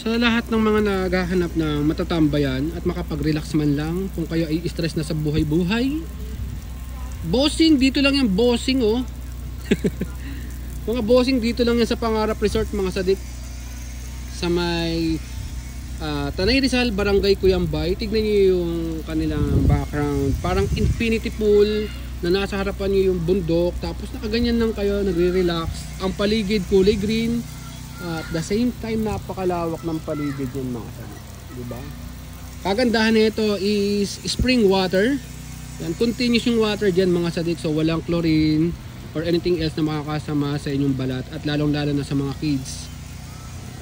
Sa lahat ng mga naghahanap ng matatambayan at makapag-relax man lang kung kayo ay stress na sa buhay-buhay, bossing, dito lang yan, bossing oh. Mga bossing, dito lang yan sa Pangarap Resort mga sadik. Sa may Tanay Rizal, Barangay Cuyambay. Tignan nyo yung kanilang background. Parang infinity pool na nasa harapan nyo yung bundok. Tapos nakaganyan lang kayo, nagre-relax. Ang paligid kulay green. At the same time, napakalawak ng paligid yung mga sadik. Diba? Kagandahan nito is spring water. Yan, continuous yung water dyan mga sadik. So walang chlorine or anything else na makakasama sa inyong balat. At lalong lalo na sa mga kids.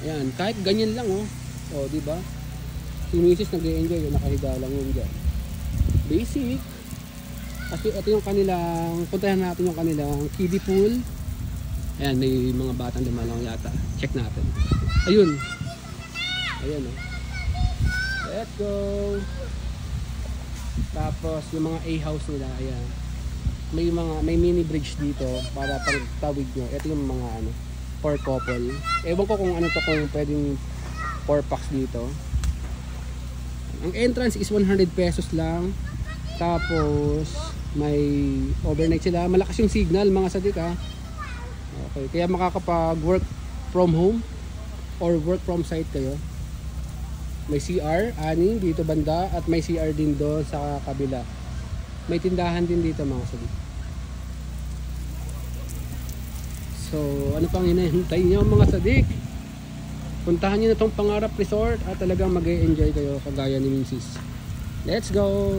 Ayan, kahit ganyan lang oh. O, di ba? Si Mrs. nag-e-enjoy, nakahiga lang yun dyan. Basic. Kasi ito yung kanilang, puntahan natin yung kanilang kiddie pool. Ayan, may mga batang lumalang yata. Check natin. Ayun. Ayan o. Let's go. Tapos yung mga A-house nila, ayan. May mini bridge dito para pang tawid nyo. Ito yung mga ano, for couple. Ewan ko kung ano to, kung pwedeng 4 packs dito. Ang entrance is 100 pesos lang. Tapos may overnight sila. Malakas yung signal mga sadik ha. Okay, kaya makakapag work from home or work from site kayo. May CR aning dito banda at may CR din doon sa kabila. May tindahan din dito mga sadik. So ano pang hinahintay nyo mga sadik? Puntahan nyo na itong Pangarap Resort at talagang mag-e-enjoy kayo kagaya ni Mrs. Let's go!